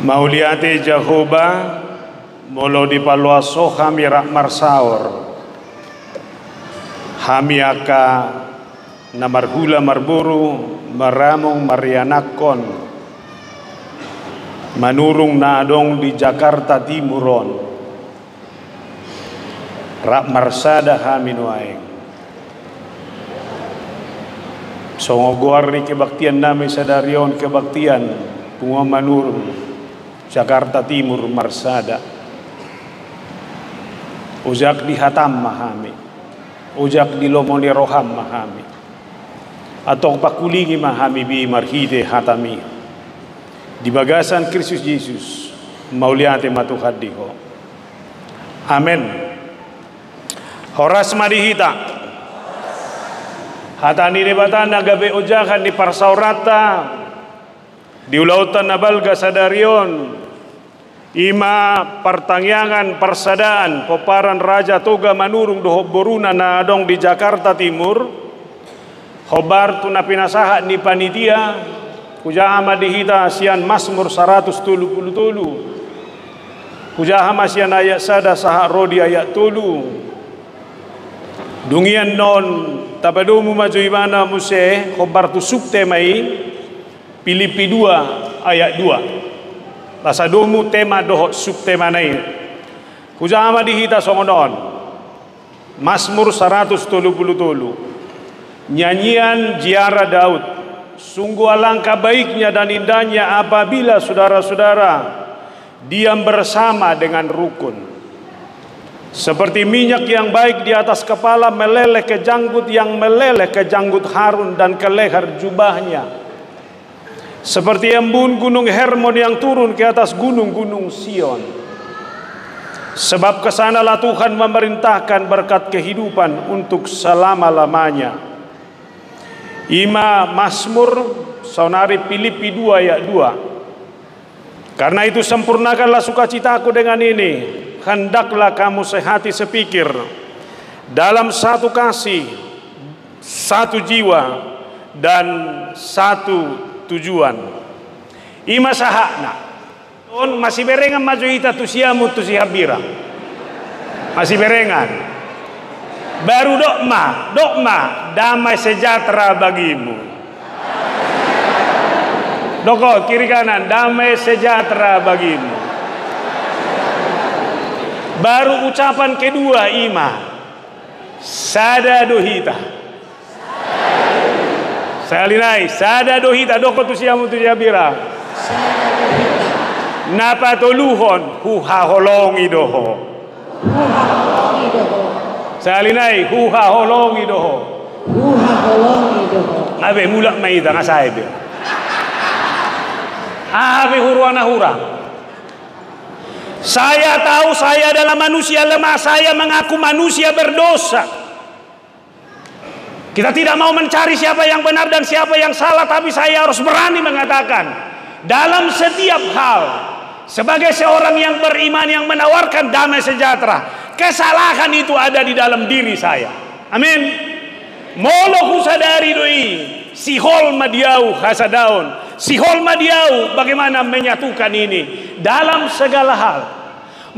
Mauliate Jehovah molo di paluaso kami rak marsaor kami aka namarhula marburu maramong marianakon manurung nadong di Jakarta Timuron rak marsada kami nuaeng songogor ni kebaktian nami sadarion kebaktian bunga manurung Jakarta Timur marsada ujak di hatam mahami ujak di lomoni roham mahami atau pakulingi mahami bi marhide hatami di bagasan Kristus Yesus mauliate matuhadiho amen. Horas madihita hatani debatan nagabe ujakan di parsaurata di ulautan nabalga sadarion ima pertangyangan persadaan poparan Raja Toga manurung doho boruna na adong di Jakarta Timur khobar tuna pinasaha ni panitia kujaha madihita sian Mazmur 177 kujaha masian ayat sada saha rodi ayat tulu dungian non tapadumu maju imana muse khobar tu sukte mai Filipi 2 ayat 2 lasadumu tema doho subtema nai kujama dihita songonon Mazmur 177 nyanyian ziarah Daud sungguh alangkah baiknya dan indahnya apabila saudara-saudara diam bersama dengan rukun seperti minyak yang baik di atas kepala meleleh ke janggut yang meleleh ke janggut Harun dan ke leher jubahnya seperti embun gunung Hermon yang turun ke atas gunung-gunung Sion. Sebab kesanalah Tuhan memerintahkan berkat kehidupan untuk selama-lamanya. Ima Mazmur saunari Filipi 2 ayat 2. Karena itu sempurnakanlah sukacitaku dengan ini. Hendaklah kamu sehati sepikir dalam satu kasih, satu jiwa dan satu tujuan. Ima sahakna on masih berengan maju ita tu siamu tu sihabira masih berengan baru dokma damai sejahtera bagimu doko kiri kanan damai sejahtera bagimu baru ucapan kedua ima sada dohita salinai sada dohita doko tu siamu tu sihabira napa toluhon huha holongi doho salinai huha holongi doho abe mulak maida ngasai be abe huruana hura saya tahu saya adalah manusia lemah saya mengaku manusia berdosa. Kita tidak mau mencari siapa yang benar dan siapa yang salah, tapi saya harus berani mengatakan dalam setiap hal sebagai seorang yang beriman yang menawarkan damai sejahtera, kesalahan itu ada di dalam diri saya. Amin. Molo husadari doi sihol madiau hasadaun sihol madiau bagaimana menyatukan ini dalam segala hal.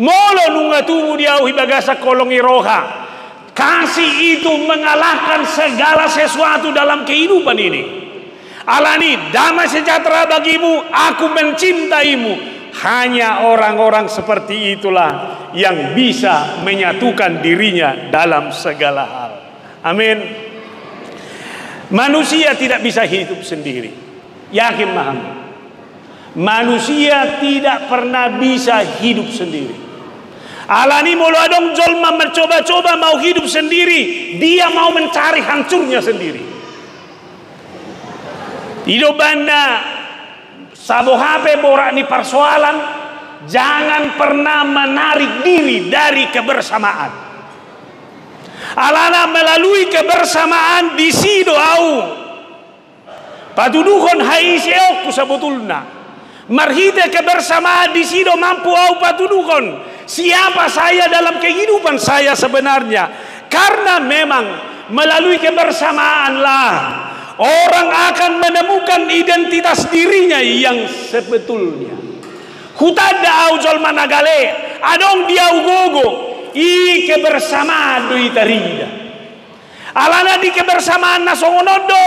Molo nungatumu diau hibagasa kolongi roha. Kasih itu mengalahkan segala sesuatu dalam kehidupan ini. Alani damai sejahtera bagimu, aku mencintaimu. Hanya orang-orang seperti itulah yang bisa menyatukan dirinya dalam segala hal. Amin. Manusia tidak bisa hidup sendiri. Yakin paham? Manusia tidak pernah bisa hidup sendiri. Alani mulu adong jolma mencoba-coba mau hidup sendiri, dia mau mencari hancurnya sendiri. Hidup banda sabo HP borak ni persoalan, jangan pernah menarik diri dari kebersamaan. Alana melalui kebersamaan di sido au patuduhon haiseok sebetulnya marhite kebersamaan di sido mampu au patuduhon siapa saya dalam kehidupan saya sebenarnya, karena memang melalui kebersamaanlah orang akan menemukan identitas dirinya yang sebetulnya. Hutada au jol managale, adong dia ugogo, i kebersamaan do itarida. Alana di kebersamaan na songonodo,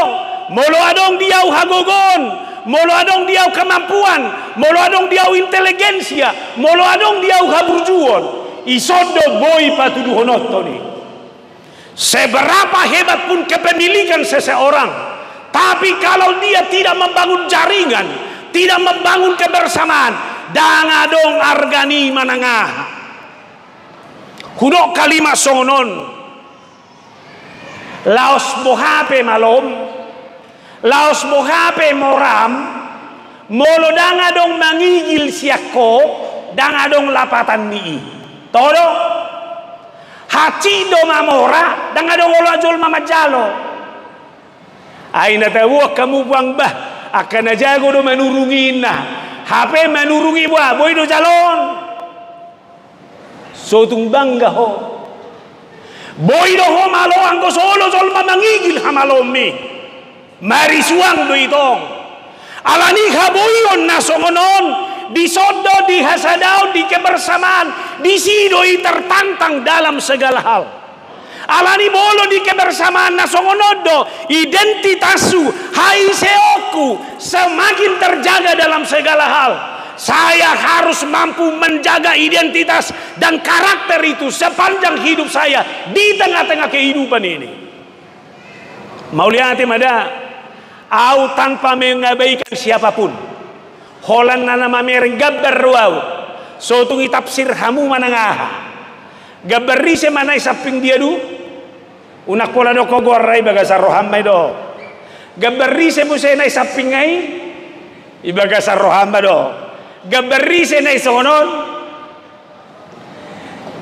molo adong dia hagogon, molo adong dia kemampuan, molo adong dia inteligensia, molo adong dia haburjuon. Isodo boy patuduhonoto ni. Seberapa hebat pun kepemilikan seseorang, tapi kalau dia tidak membangun jaringan, tidak membangun kebersamaan, dangadong argani manangah. Hudok kalimat songonon, laos bohape malom, laos bohape moram, molo dangadong mangigil siako, dangadong lapatan ni. Todo haci do mamora, dangadong olajol mamajalo. Ay natawak kamu buang bah, akan ajago do manurungin na. HP manurungi buah, boy do jalon. So bangga ho. Boy do ho malo angko solo sol mamangigil hamalom ni. Mari suang do itong. Alani haboyon na songonon. Disodo, dihasadao, di kebersamaan, disidoi tertantang dalam segala hal. Alani bolo di kebersamaan na songonodo, identitasu, hai seoku semakin terjaga dalam segala hal. Saya harus mampu menjaga identitas dan karakter itu sepanjang hidup saya di tengah-tengah kehidupan ini. Mauliatim ada, au tanpa mengabaikan siapapun. Holan na namamering gabbar ruaw. So tungi tafsir hamu manangaha. Gabbari se manay saping dia du. Unak pola do kogoray baga sa rohamay do. Gabbari se mo se nay saping ay ibaga sa rohamba do. Gabbari se nay sonon.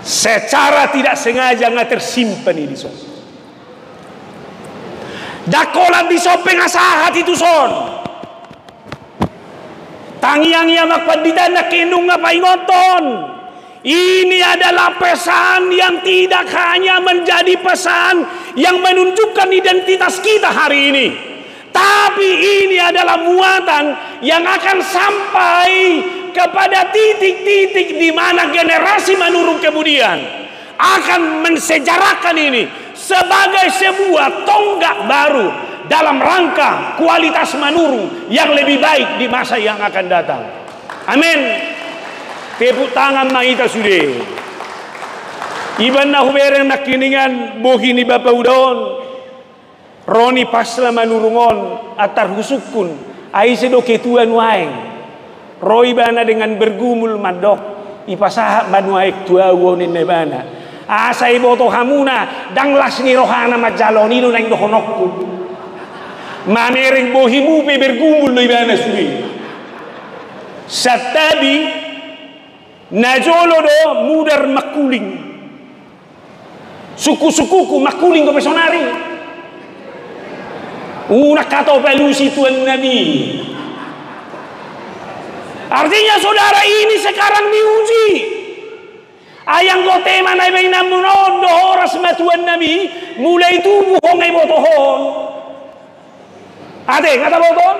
Secara tidak sengaja nga tersimpan di son. Dakolan di sopeng asahat itu son. Tangiang yang magpanditan na kinung nga paingoton. Ini adalah pesan yang tidak hanya menjadi pesan yang menunjukkan identitas kita hari ini, tapi ini adalah muatan yang akan sampai kepada titik-titik di mana generasi menurun kemudian akan mensejarahkan ini sebagai sebuah tonggak baru dalam rangka kualitas menurun yang lebih baik di masa yang akan datang. Amin. Tepuk tangan mangita sude. Iban na hubereng nakiningan bohi ni Bapak Udon. Roni pasla manurungon atar husukun. Ai sedo ketuan waeng. Roi bana dengan bergumul madok. Ipasaha manuaik tua wonin nebana. Asai boto hamuna dang las ni rohana majaloni no nang dohonokku. Manereng bohimu pe bergumul no ibana suri. Satabi najolo do mudar makuling. Suku-sukuku makuling ko pesonari. Una kata pelusi Tuhan Nabi. Artinya saudara ini sekarang diuji. Ayang go tema na ibay namunod do oras matuan Nabi mulai tubuh ngai botohon. Ate, ngata boton?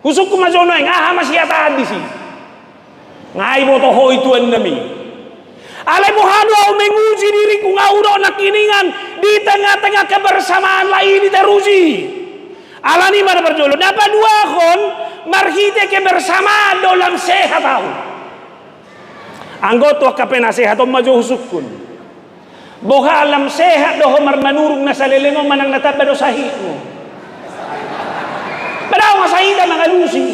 Husuk ko majono ay ngaha masyata hadisi. Ngai botoho itu Nabi. Alay muhado au menguji diriku ngaudo nakiningan di tengah-tengah kebersamaan lain teruji. Alani mana berjolo dapat dua kon marhite kebersamaan dalam sehat au. Anggoto kapena sehat o majo husukun. Boha alam sehat doho marmanurung na sa lelengo manang natabado sahihmo. Padahal masahida mga lusi.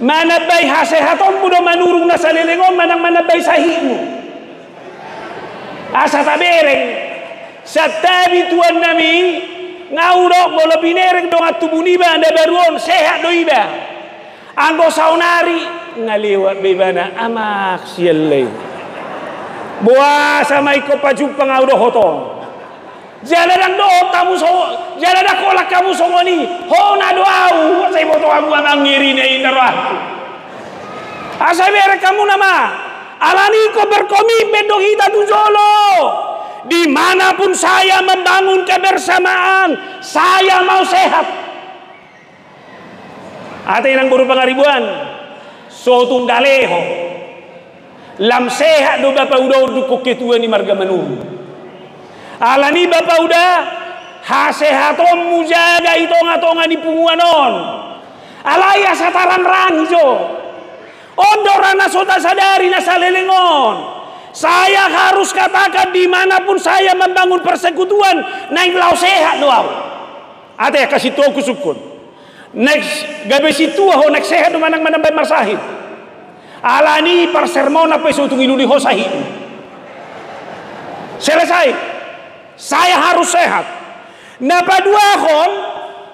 Manabay hasehaton mo do manurung na sa lelengo manang manabay sahihmo. Asa tabereng sa tabi Tuhan Nabi ngaurok bolo binereng dong at tubuniba anda baruon sehat do iba. Anggo saunari ngaliwat bebana amak siyalay. Buah samay ko pajumpa ngaudo hoton. Jalan do tamu so jalan kolak kamu songoni ho na do au say boto amu ang ngiri na inarah. Asa bere kamu nama alani ko berkomitmen do kita tujolo. Dimanapun saya membangun kebersamaan, saya mau sehat. Ate nang buru pangaribuan. sotung daleho lam sehat do Bapak udah dukuk ketua ni marga menuru alani Bapak udah hasehatom mujaga itonga-tonga di punguanon alaya sataran ranjo ondorana sota sadari nasalelengon. Saya harus katakan dimanapun saya membangun persekutuan naik lau sehat doang ate kasih tuh aku sukun next gabe situ ho next sehat do manang manang marsahid alani persermon apa isu tungi luli hosahid selesai saya harus sehat napa dua kon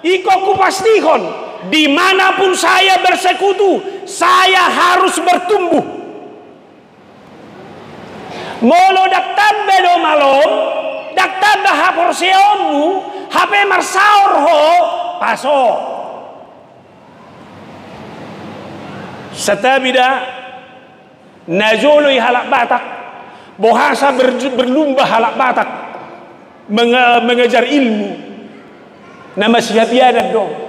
iko ku pastihon dimanapun saya bersekutu saya harus bertumbuh. Molo daktan bedo malom daktan dah hapor seomu HP marsaur ho paso setabida najului halak batak bohasa berlumba halak batak mengejar ilmu nama siap biadat dong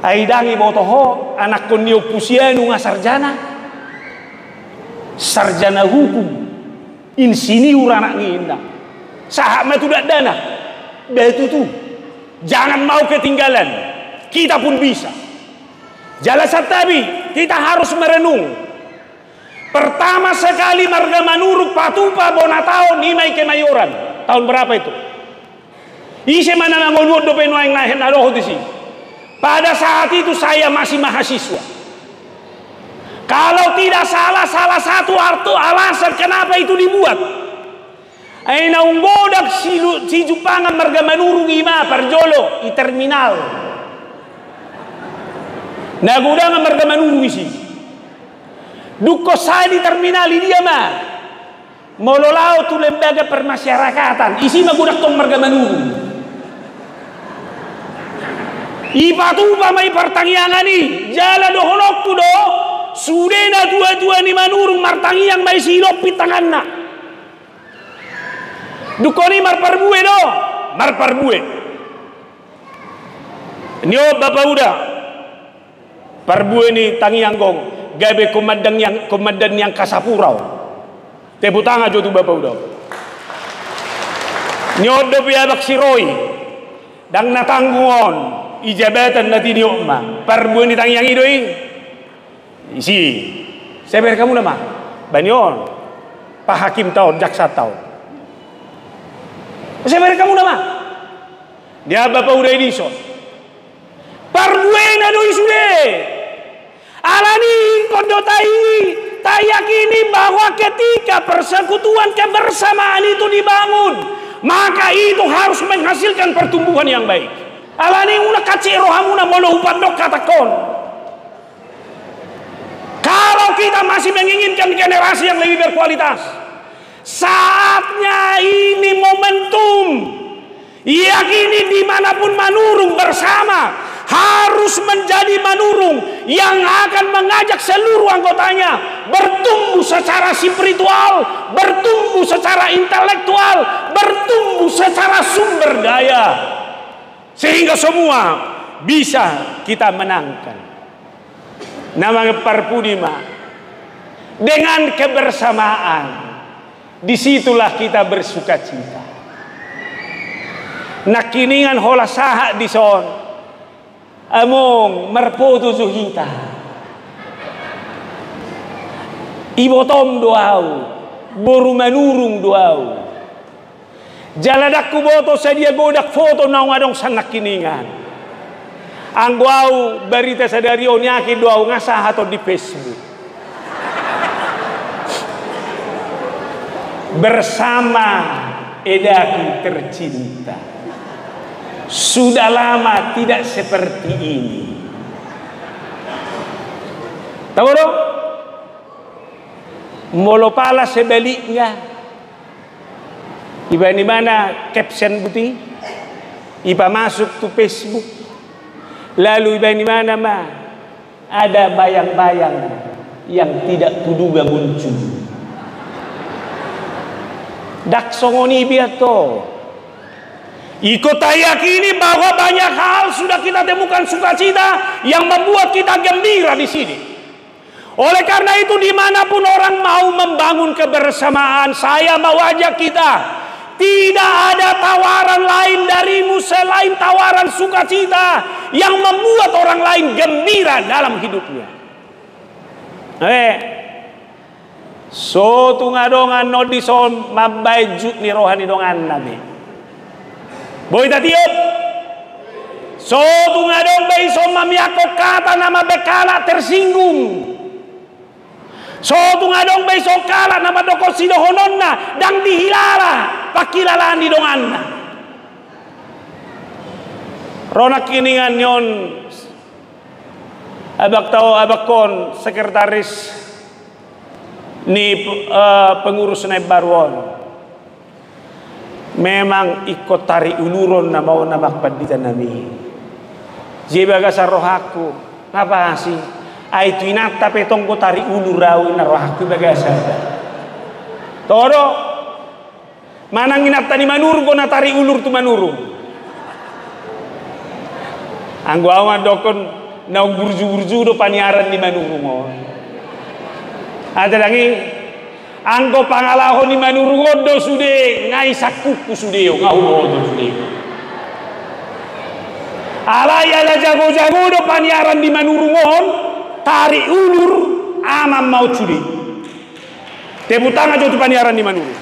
aidangi botoho anak konio pusianu ngasarjana sarjana hukum insiniur anak nginda sahabat tidak dana itu tuh jangan mau ketinggalan kita pun bisa jalan satabi kita harus merenung pertama sekali marga manuruk patupa bonatao nimai kemayoran tahun berapa itu isi mana ngolud do peno yang nahen adoh di sini pada saat itu saya masih mahasiswa. Kalau tidak salah satu alasan kenapa itu dibuat. Aina unggodak si Jupangan marga manurung ima parjolo i terminal. Nagudangan marga manurung isi. Dukko saya di terminal dia mah. Mololau tu lembaga permasyarakatan isi magudak tong marga manurung. Ipatupa mai pertangyangan ni jala doholok tu do. Sudena dua-dua ni manurung martangi yang mai silopit tanganna. Dukoni marparbue do, marparbue. Nyo Bapak udah. Parbue ni tangi anggong gabe komandan yang kasapurau. Tepuk tangan jo tu Bapak udah. Nyo do piabak siroi. Dang natangguon ijabatan nati diokma. Parbue ni tangi yang idoi. Isi saya beri kamu nama Banyon Pak Hakim tahun jaksa tahun saya beri kamu nama dia Bapak udah ini so parbuena doi sude alani kondotai tak yakini bahwa ketika persekutuan kebersamaan itu dibangun maka itu harus menghasilkan pertumbuhan yang baik alani una kacir rohamuna molo upandok katakon. Kalau kita masih menginginkan generasi yang lebih berkualitas, saatnya ini momentum. Yakini dimanapun manurung bersama harus menjadi manurung yang akan mengajak seluruh anggotanya bertumbuh secara spiritual, bertumbuh secara intelektual, bertumbuh secara sumber daya, sehingga semua bisa kita menangkan. Namanya Parpudima dengan kebersamaan disitulah kita bersuka cita nakiningan hola saha di son among marpoto zuhita ibotom doau boru manurung doau jaladakku boto sadia godak foto naung adong sanak kiningan angguau berita sadari onyaki doau ngasah atau di Facebook bersama edaku tercinta sudah lama tidak seperti ini tahu dong molopala sebaliknya iba di mana caption buti iba masuk tu Facebook lalu iba di mana mah ada bayang-bayang yang tidak kuduga muncul. Dak songoni biato. Ikut yakini bahwa banyak hal sudah kita temukan sukacita yang membuat kita gembira di sini. Oleh karena itu dimanapun orang mau membangun kebersamaan, saya mau ajak kita, tidak ada tawaran lain darimu selain tawaran sukacita yang membuat orang lain gembira dalam hidupnya. So tungadongan no di so mabajut ni rohani dongan nabi. Boy tatiop. So tungadong bay so mamiako kata nama bekala tersinggung. So tungadong bay so kala nama doko sidohononna dang dihilala pakilalaan di donganna. Rona kiningan yon abak tau abakon sekretaris ni pengurus naib barwon memang ikut tari uluron na mau namak panditan nami jibaga sa rohaku ngapa sih ay tuinata petong ko tari ulur rawi na rohaku bagasa todo manang inata ni manurgo na tari ulur tu manurung anggo awan dokon naung burju-burju do paniaran ni manurung ada lagi anggo pangalahon ni manurung do sude ngai sakuku sude ngau do sude alaya la jago-jago do paniaran di manurungon tari ulur amam mau sude tepuk tangan jo tu paniaran di manurung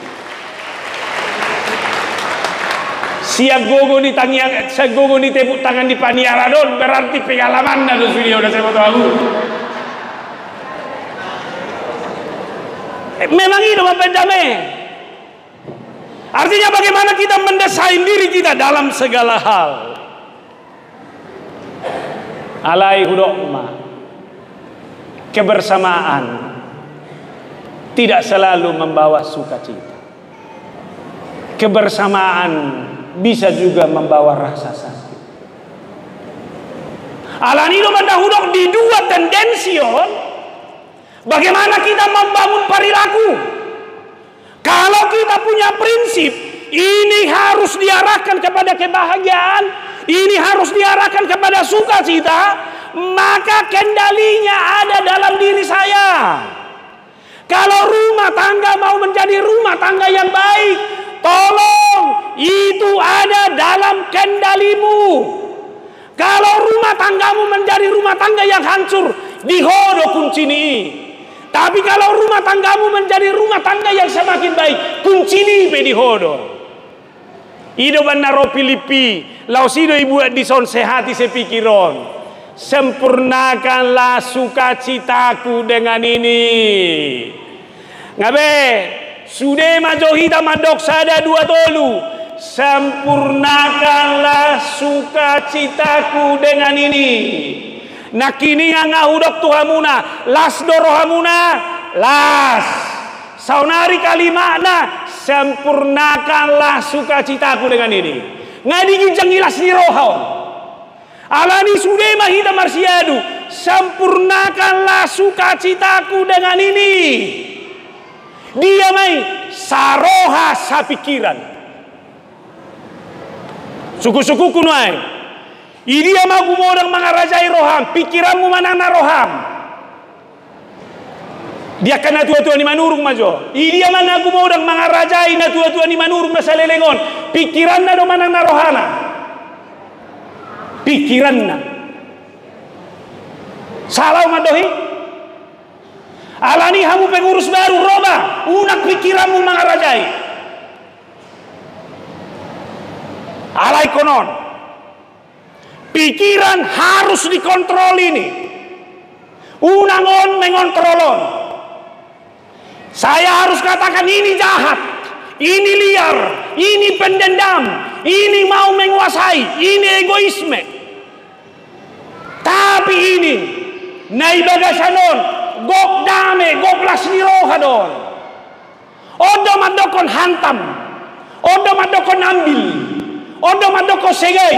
siap gogo ni tangiang siap gogo ni tepuk tangan di paniaran don berarti pengalaman do sude udah saya foto aku. Memang hidup apa damai. Artinya bagaimana kita mendesain diri kita dalam segala hal. Alai hudokma. Kebersamaan tidak selalu membawa sukacita. Kebersamaan bisa juga membawa rasa sakit. Alani hidup anda hudok di dua tendension. Bagaimana kita membangun perilaku? Kalau kita punya prinsip, ini harus diarahkan kepada kebahagiaan, ini harus diarahkan kepada sukacita, maka kendalinya ada dalam diri saya. Kalau rumah tangga mau menjadi rumah tangga yang baik, tolong itu ada dalam kendalimu. Kalau rumah tanggamu menjadi rumah tangga yang hancur, dihodo kunci ini. Tapi kalau rumah tanggamu menjadi rumah tangga yang semakin baik, kunci ni pe dihodo. Ido banaro Filipi, lausido ibu di son sehati sepikiron. Sempurnakanlah sukacitaku dengan ini. Ngabe, sude majohita madok sada dua tolu. Sempurnakanlah sukacitaku dengan ini. Nakini nga hudok tuhamuna las dorohamuna las saunari kalimana sempurnakanlah sukacitaku dengan ini ngadi ginjang ilas ni rohau alani sude mahita marsiadu sempurnakanlah sukacitaku dengan ini dia mai saroha sapikiran suku-suku kunuai Idia mau orang mengarajai roham, pikiranmu mana na roham. Dia kena tua-tua ni manurung majo. Idia mana orang mengarajai na tua-tua ni manurung na salelengon. Pikiran na do mana na rohana. Pikiran na. Salah madohi. Alani hamu pengurus baru roba, unak pikiranmu mengarajai. Alai konon. Pikiran harus dikontrol ini. Unangon mengontrolon. Saya harus katakan ini jahat, ini liar, ini pendendam, ini mau menguasai, ini egoisme. Tapi ini naibagasanon, gok dame, gok lasnirohadon. Odo madokon hantam, odo madokon ambil, odo madokon segai.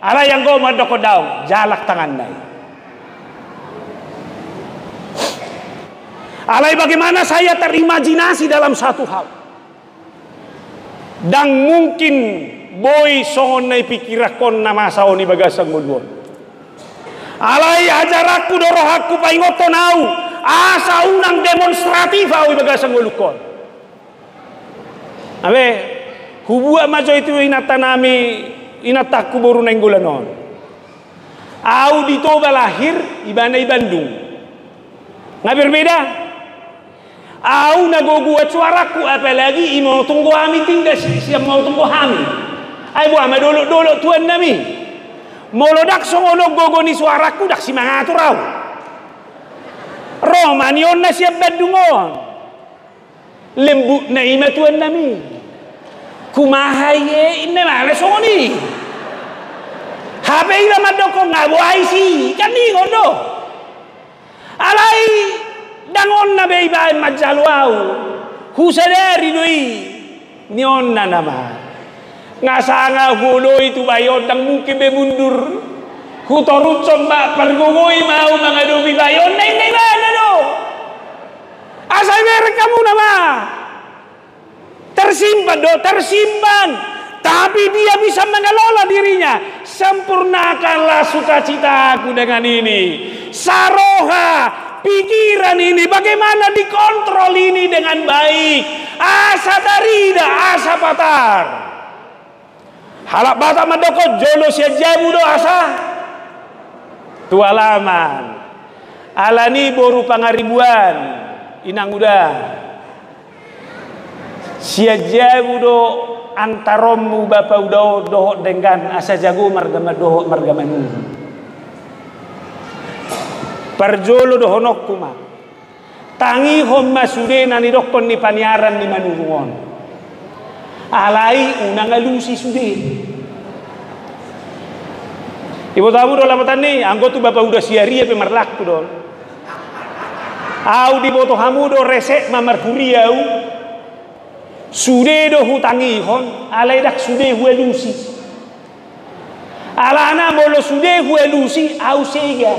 Ala yang go madoko daw, jalak tangan nai. Alai bagaimana saya terimajinasi dalam satu hal. Dan mungkin boy songon nai pikirakon nama saoni bagasang mulwon. Alai ajar aku doroh aku paingoto nau. Asa unang demonstratif au bagasang ulukon. Abe hubua majo itu inatanami inataku baru nenggulanon. Au ditoba lahir ibana i Bandung. Nggak berbeda. Au nagoguat suaraku apalagi mau tunggu hami tinggal siap mau tunggu hami. Ai bu ama dolo tuan nami. Molodak songono gogoni suaraku dak si mangatur au. Romanion na siap Bandungon. Lembut na ima tuan nami. Kumahaye inna male songoni. Hape ila madoko ngabo aisi kan ni ngono. Alai dangon na be iba majaluau. Husadari doi nionna nama. Ngasanga hulo itu bayon dang mungkin be mundur. Hutorut somba pergogoi mau mengadopi bayon neng mana do. Asal kamu nama. Tersimpan. Tapi dia bisa mengelola dirinya. Sempurnakanlah sukacitaku dengan ini. Saroha pikiran ini bagaimana dikontrol ini dengan baik. Asa tarida, asa patar. Halak bata madoko jolo siajabu do asa. Tualaman. Alani boru pangaribuan. Inang udah. Siajabu do antaromu bapa udah dohok dengan asa jago margama dohok margama nu. Parjolo dohonok kuma. Tangi homma sude nani dokon ni paniaran ni manurungon. Alai unang alusi sude. Ibu tahu do lamatan ni anggo tu bapa udah siaria pe marlak tu do. Au di boto hamu do resek mamar kuriau. Sude do hutangi hon alai dak sude huelusi. Alana bolo sude huelusi au sega.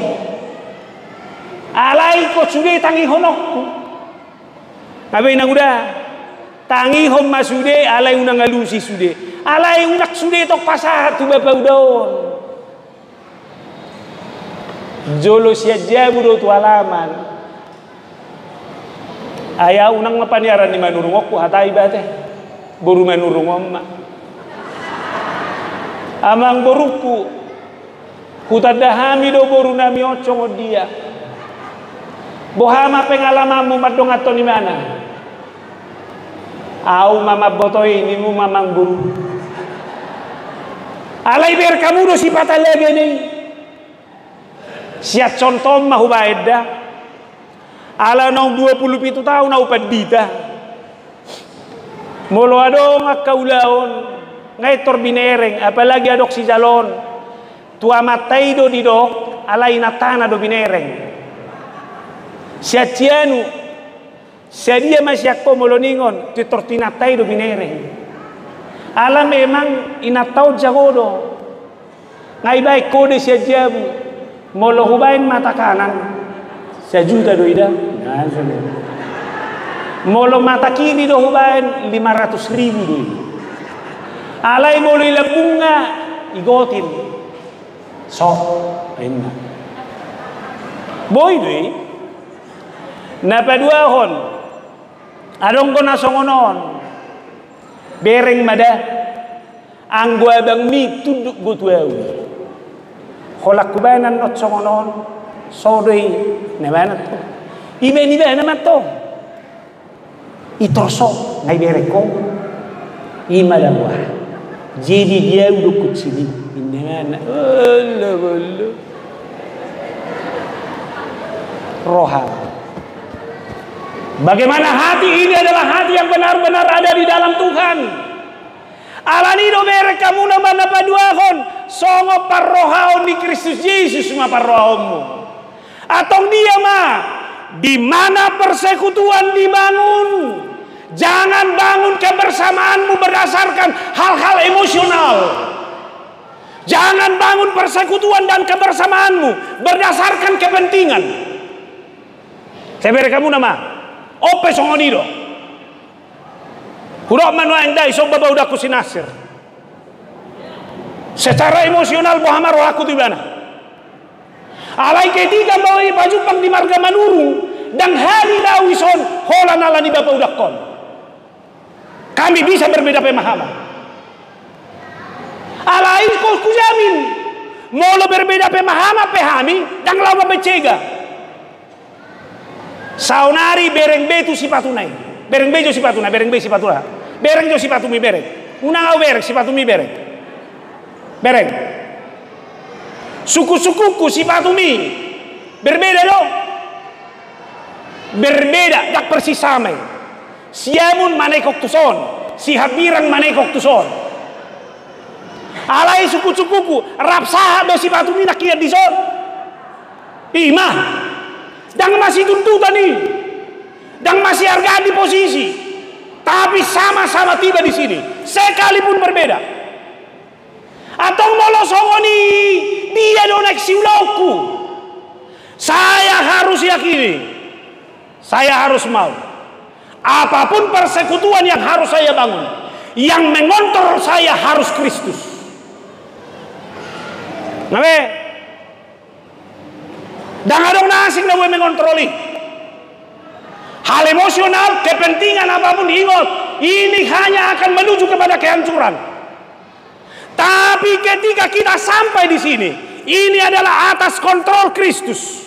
Alai ko sude tangi honokku. Abe ina udah tangi hon masude alai unang alusi sude. Alai unak sude tok pasar tu bapa udon. Jolo siajabu do tu alaman. Ayah unang ngapaniaran ni manurungok ku hatai bate. Boru manurungom ma. Amang boruku. Hutadahami do boru nami ocong dia. Bohama pengalamanmu madong ato ni mana? Au mama botoi ni mu mamang buru. Alai ber kamu do sifat lagi ni. Siat contoh mahu baeda. Ala nong 27 tahun na upad bita. Molo ado ngakaulaon ngay torbinereng apalagi adok si jalon. Tua matay do di dok alay natana do binereng. Siya tianu siya dia masyak ko moloningon ti tortinatay do binereng. Ala memang inataw jagodo. Ngay bay kode siya jabu. Molo hubain mata kanan. Sejuta do ida. Molo mata kiri do hubain 500.000 do. Alai molo ila bunga igotin. So, ayun na. Boy do napaduahon. Adong ko nasongonon. Bereng mada. Ang guabang mi tuduk gutuaw. Kolak kubanan not songonon. Sodoi nebana to ibe naman to itorso ngay bereko imadamwa jadi dia udah kutsini indemana Allah roha. Bagaimana hati ini adalah hati yang benar-benar ada di dalam Tuhan. Alanido bereka muna manapaduahon songo parrohaon di Kristus Yesus ma parrohaonmu. Atau dia mah di mana persekutuan dibangun, jangan bangun kebersamaanmu berdasarkan hal-hal emosional. Jangan bangun persekutuan dan kebersamaanmu berdasarkan kepentingan. Saya beri kamu nama ope songonido. Hurok manwa endai so baba udah kusinasir. Secara emosional bohama roh aku di mana? Alai ketika bawa pajupang di marga manurung dan hari dawison holan ala ni bapa udakon. Kami bisa berbeda pemahaman. Alai kau kujamin molo berbeda pemahaman pehami dan lawa becega. Saunari bereng betu sipatunai. Bereng bejo sipatunai, bereng be sipatula. Bereng jo sipatumi bereng. Unang au bereng sipatumi bereng. Bereng. Suku-sukuku sipatumi berbeda dong. Berbeda dak persis sama. Siamun manekok tuson, si habirang manekok tuson. Alai suku-sukuku rapsaha do sipatumi nak kiat dison. Imah. Dan masih tuntutan nih. Dan masih harga di posisi. Tapi sama-sama tiba di sini, sekalipun berbeda. Atau molosongoni dia donek siuloku. Saya harus yakini, saya harus mau. Apapun persekutuan yang harus saya bangun, yang mengontrol saya harus Kristus. Nabe, dan adong nasing na mengontroli. Hal emosional, kepentingan apapun, ingat, ini hanya akan menuju kepada kehancuran. Tapi ketika kita sampai di sini, ini adalah atas kontrol Kristus.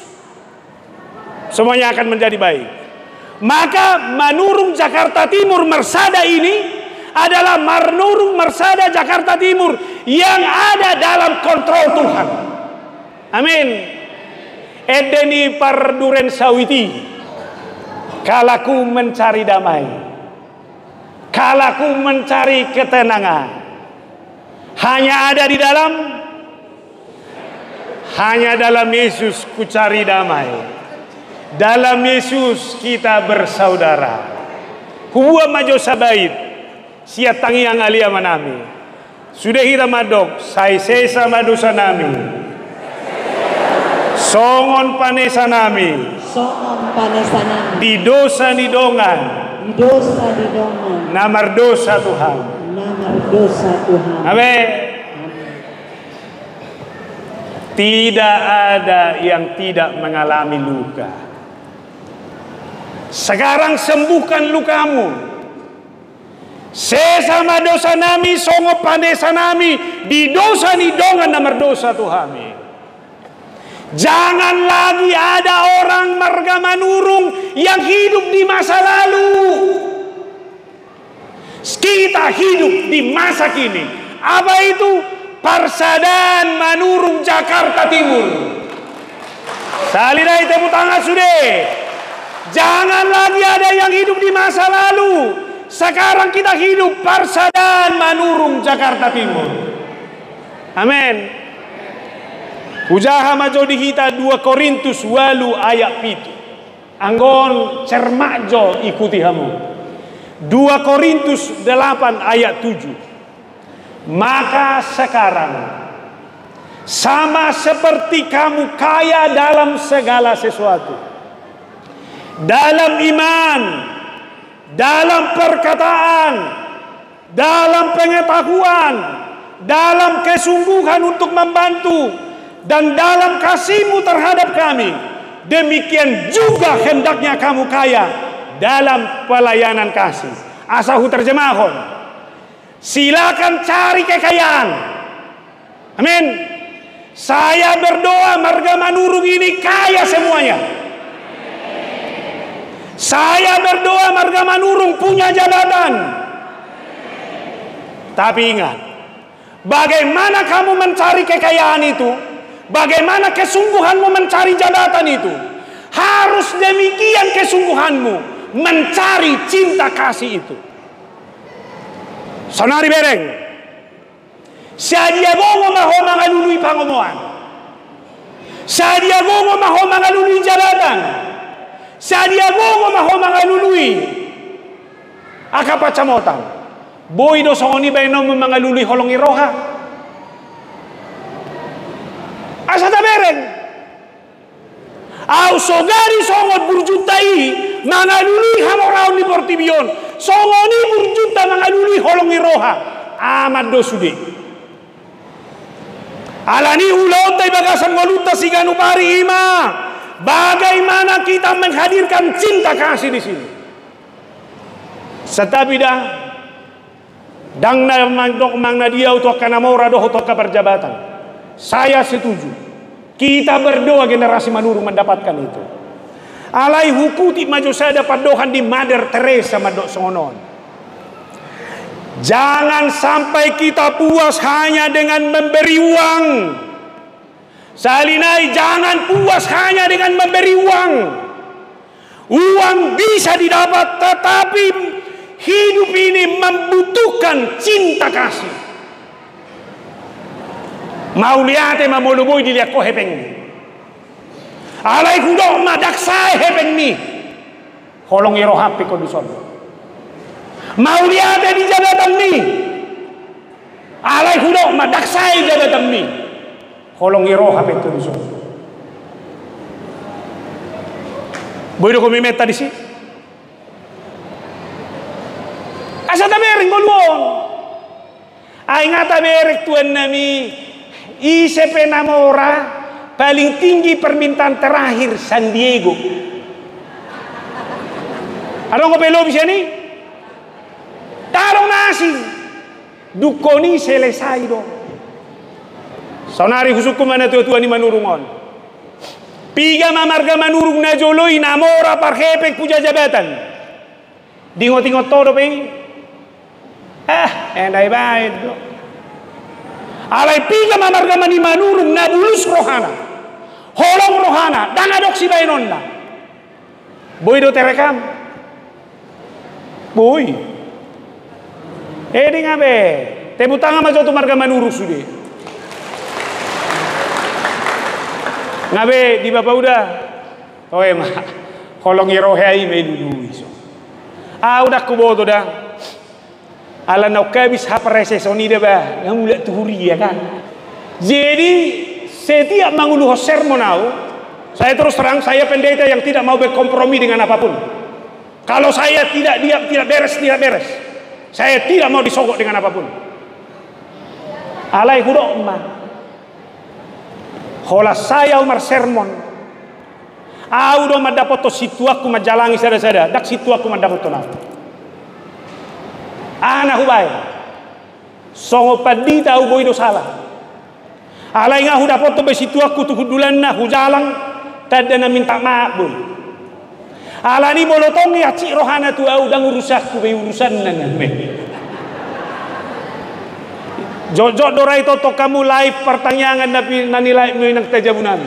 Semuanya akan menjadi baik. Maka Manurung Jakarta Timur Mersada ini adalah Manurung Mersada Jakarta Timur yang ada dalam kontrol Tuhan. Amin. Edeni parduren sawiti. Kalaku mencari damai, kalaku mencari ketenangan, hanya ada di hanya dalam Yesus ku cari damai. Dalam Yesus kita bersaudara. Huwa majo sabait, siat tangi yang alia manami. Sudah hira madok, sai sesa madosa nami. Songon panesa nami. Songon panesa nami. Di dosa di dongan. Di dosa di dongan. Namar dosa Tuhan. Namar dosa Tuhan. Amin. Tidak ada yang tidak mengalami luka. Sekarang sembuhkan lukamu. Sesama dosa nami, songo panesa nami. Di dosa di dongan namar dosa Tuhan. Jangan lagi ada orang marga Manurung yang hidup di masa lalu. Kita hidup di masa kini. Apa itu? Persaudaraan Manurung Jakarta Timur. Salidai tepuk tangan sudah. Jangan lagi ada yang hidup di masa lalu. Sekarang kita hidup Persaudaraan Manurung Jakarta Timur. Amin. Ujaha majo dihita 2 Korintus 8 ayat 7. Anggon cermakjo ikuti hamu. 2 Korintus 8 ayat 7. Maka sekarang sama seperti kamu kaya dalam segala sesuatu. Dalam iman, dalam perkataan, dalam pengetahuan, dalam kesungguhan untuk membantu, dan dalam kasihmu terhadap kami, demikian juga hendaknya kamu kaya dalam pelayanan kasih. Asahu terjemahon. Silakan cari kekayaan. Amin. Saya berdoa marga Manurung ini kaya semuanya. Saya berdoa marga Manurung punya jabatan. Tapi ingat, bagaimana kamu mencari kekayaan itu? Bagaimana kesungguhanmu mencari jabatan itu? Harus demikian kesungguhanmu mencari cinta kasih itu. Sonari bereng. Sadia gongo maho mangalului pangomoan. Sadia gongo maho mangalului jabatan. Sadia gongo maho mangalului akapacamotang. Boy do songoni bayno mangalului holongi roha. Asa tabereng. Au sogari songot burjuntai mangaluli hamoraun ni portibion. Songoni burjunta mangaluli holongi roha. Amat do sude. Alani ulon tay bagasan waluta si ganupari ima. Bagaimana kita menghadirkan cinta kasih di sini? Setapi dah dang na mandok mang na dia untuk kanamora doh untuk perjabatan. Saya setuju. Kita berdoa generasi manurung mendapatkan itu. Alai hukuti maju saya dapat dohan di Mother Teresa madok sonon. Jangan sampai kita puas hanya dengan memberi uang. Salinai, jangan puas hanya dengan memberi uang. Uang bisa didapat, tetapi hidup ini membutuhkan cinta kasih. Mau lihat mau lubui dilihat ko hepeng. Alai kudok madak saya hepeng ni. Holong iro hapi kondison. Mau lihat di jabatan ni. Alai kudok madak saya jabatan ni. Holong iro hapi kondison. Boy do kumimeta di si. Asa tabereng golwon. Ay nga taberek tuan nami ICP Namora paling tinggi permintaan terakhir San Diego. Ano ko pelo bisa ni? Tarong nasi. Dukoni selesai do. Sonari husuk kumana tuan ni manurungon. Piga mamarga manurung na joloy Namora parhepek puja jabatan. Dingot-ingot todo pe. Endai baik do. Alai piga mamarga mani manurung na bulus rohana. Holong rohana dan adok si bainonna. Boy do terekam. Boy. Di ngabe. Tebutanga majo tu marga manurung sude. Ngabe di bapak udah. Oe mah. Holong irohai melulu iso. Udah kuboto dah. Ala nau kabis haparese soni deh bah, yang mulai tuhuri ya kan. Jadi setiap menguluh sermonau, saya terus terang saya pendeta yang tidak mau berkompromi dengan apapun. Kalau saya tidak beres. Saya tidak mau disogok dengan apapun. Alai hudok mah. Hola saya umar sermon. Udah mendapat to situ aku majalangi sada-sada, dak situ aku mendapat to nau. Anak hubai songo padita uboi do salah alai nga huda poto besitu aku tu hudulan na hujalang tada na minta maaf boy alani bolotong ya ci rohana tu au dang urusakku be urusan na me jojo dorai toto kamu live pertanyaan tapi nanilai menang tajabunan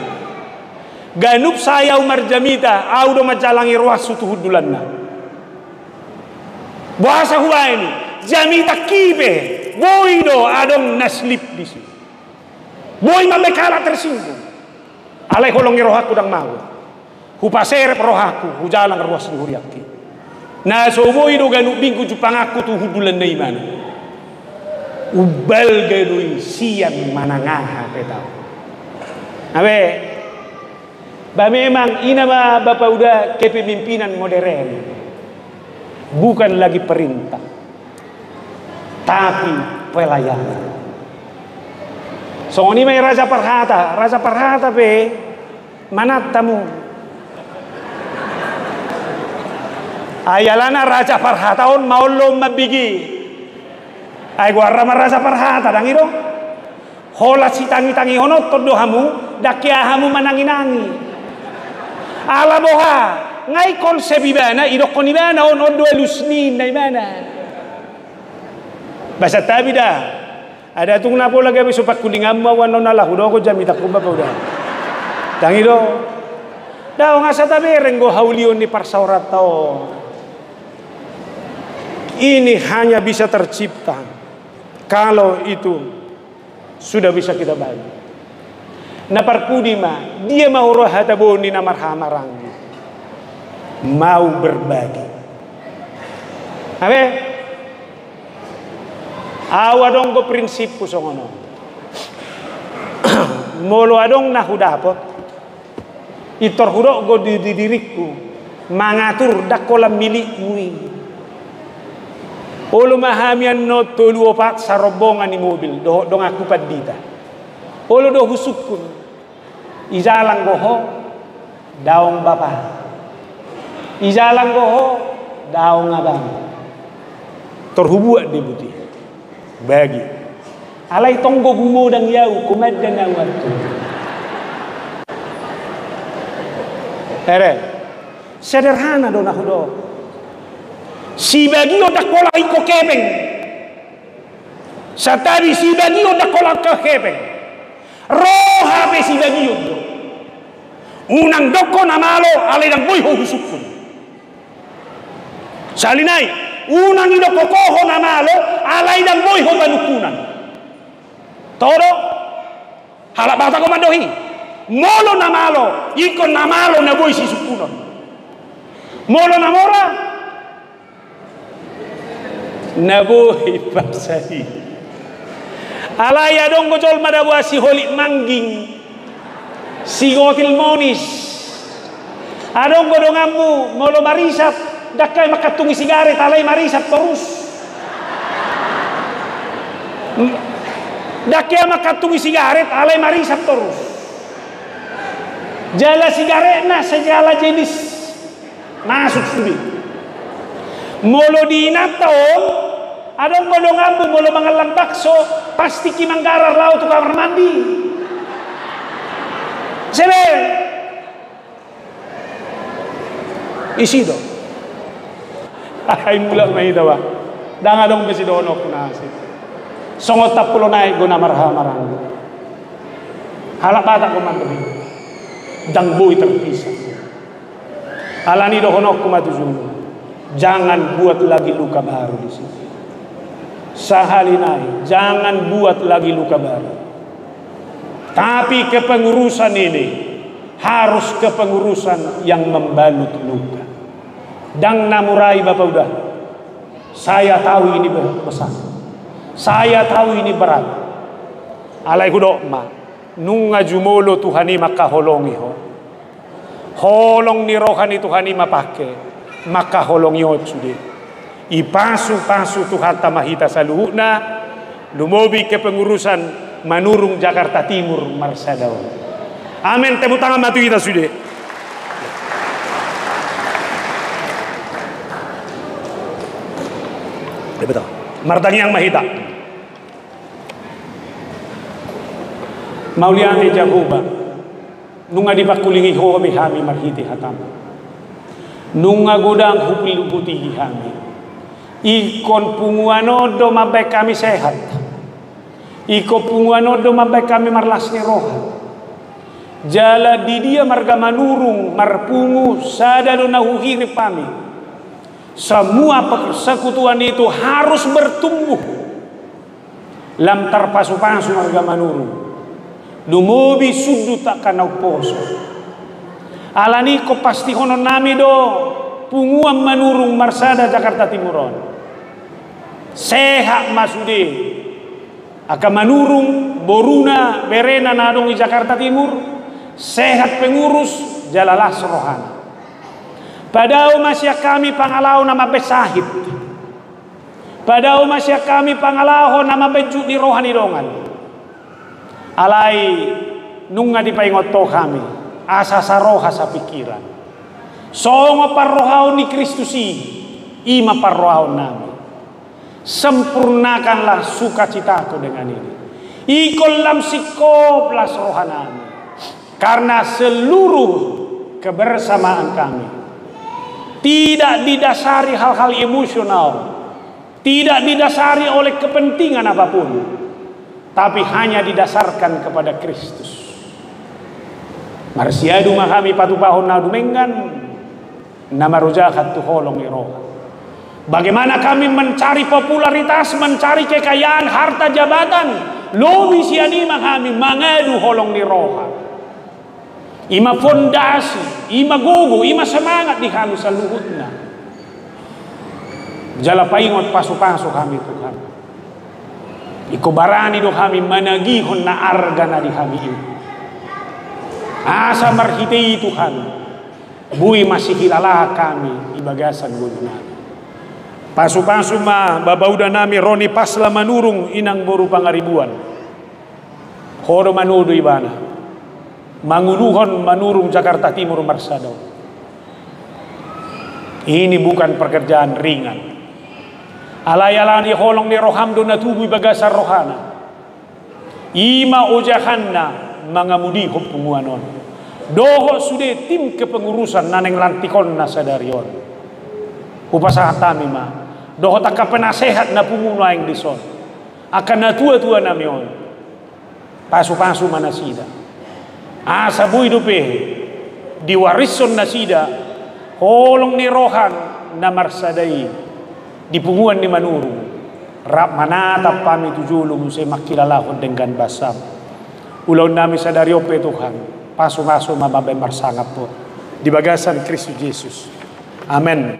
ganup saya Umar Jamita au do majalangi ruas tu hudulan na bahasa huwa ini Jamita kibe boy do adong naslip di sini boy mamekala tersinggung alai holong rohaku dang mau hupaserep rohaku hujalang ruas huriaki na so boy do ganu bingku jupangaku tu hudulan na iman ubal gadui siang manangaha petau abe ba memang ina ba bapak udah kepemimpinan modern. Bukan lagi perintah, tapi pelayanan. So ini may Raja Parhata be manat tamu. Ayalana Raja Parhata on maulom mabigi. Ay guarra Raja Parhata dang iro. Hola si tangi honot todo hamu dakia hamu mananginangi. Ala boha. Ngai konsep ibana idok kon ibana on dua lusni na ibana basa tabi dah ada tung napo lagi abi supat kuning amma wano nalah udah ko Jamita ko ba udah tangi do daw nga sa tabi renggo haulion ni parsaurat tao ini hanya bisa tercipta kalau itu sudah bisa kita bagi na parkudima dia mau rohataboni na marhamarang mau berbagi. Abe, awadong ko prinsip ko songono. Molo adong nahudapot. Itor hudok go di diriku mangatur dakolam milik mui. Olo mahamian no tolu opat sa robongan ni mobil dong aku padita. Olo do husukun. Ijalang goho daong bapa. Ijalang goho daong abang. Terhubung di buti. Bagi. Alay tonggo gumo dang yau kumad dan awatu. Sederhana do na hudo. Si bagio dakola iko kebeng. Satari si bagio dakola ke kebeng. Roha be si bagio. Unang doko na malo alay dang boy husukun. Salinay, unang idoko koho na malo alay dang boy banukunan. Todo halak bata ko mandohi. Molo na malo, iko na malo na boy si sukunon. Molo na mora na boy pasahi. Alay adong gojol madawa si holik mangging. Si gotil monis. Adong godongamu molo marisap dakay makatungi sigaret alay marisap terus. Dakay makatungi sigaret alay marisap terus. Jala sigaret na segala jenis masuk sudah. Molo di inataon adong godongamu molo mangalang bakso pasti kimanggarar laut tu kamar mandi. Sebe isi do. Ay mulak may dawa. Danga dong besi dono kunasi. Songot tapulo naik guna marha marang. Halak bata ko mantuhi. Dang boy terpisah. Alani do honok kumatujun. Jangan buat lagi luka baru di sini. Sahalinai, jangan buat lagi luka baru. Tapi kepengurusan ini harus kepengurusan yang membalut luka. Dang namurai Bapak udah. Saya tahu ini besar. Saya tahu ini berat. Alai kudo ma. Nunga jumolo Tuhani maka holongi ho. Holong ni rohani Tuhani mapake. Maka holongi ho sudah. Ipasu-pasu Tuhan tamahita saluhuna. Lumobi kepengurusan Manurung Jakarta Timur Marsadao. Amin. Tepuk tangan matu kita sudah. Betul. Martang yang mahita. Mauliane Jahoba. Nunga dipakulingi ho hami marhiti hatam. Nunga godang hupil putih hami. Ikon punguano do mabek kami sehat. Iko punguano do mabek kami marlasni roha. Jala di dia marga manurung marpungu sada do nahuhiri pami. Semua persekutuan itu harus bertumbuh. Lam tarpasu-pasu marga manurung. Dumobi sudu takkan poso. Alani ko pasti hono nami do punguan manurung marsada Jakarta Timuron. Sehat masude. Aka manurung boruna berena nadong di Jakarta Timur. Sehat pengurus jalalas rohana. Padahal masih kami pangalau nama besahid. Padahal masih kami pangalau nama bejuk di rohani dongan. Alai nunga dipaingoto kami. Asa saroha sa pikiran. Songo parrohau ni Kristusi. Ima parrohau nami. Sempurnakanlah sukacitaku dengan ini. Ikol lam sikoplah rohanami. Karena seluruh kebersamaan kami tidak didasari hal-hal emosional, tidak didasari oleh kepentingan apapun, tapi hanya didasarkan kepada Kristus. Marsiadu mahami patupahon na dumenggan nama rojahat tuholong iroha. Bagaimana kami mencari popularitas, mencari kekayaan, harta jabatan, lobi sianima kami mangadu holong ni roha. Ima fondasi, ima gogo, ima semangat di kami saluhutna. Jala paingot pasu-pasu kami Tuhan. Iko barani do kami managihon na arga na di kami ini. Asa marhitei Tuhan. Bui masih hilala kami ibagasan gunungan. Pasu-pasu ma babauda nami Roni Pasla Manurung inang boru pangaribuan. Horo manudu ibana. Manguluhon manurung Jakarta Timur marsado. Ini bukan pekerjaan ringan. Alayalan di holong ni rohamdo na tubuh bagasar rohana. Ima ojahanna mangamudi hopumuanon. Doho sude tim kepengurusan naneng lantikon na sadarion. Upasahat kami ma. Doho taka penasehat na pumuno yang dison. Akan na tua-tua namion. Pasu-pasu manasida. Asa bui dupe diwarison nasida. Holong ni rohan na marsadai. Dipunguan ni manurung. Rap manatap kami tujulung saya makilalahon dengan basam. Ulau nami sadari ope Tuhan. Pasu-pasu mababay marsangap po. Di bagasan Kristus Yesus. Amen.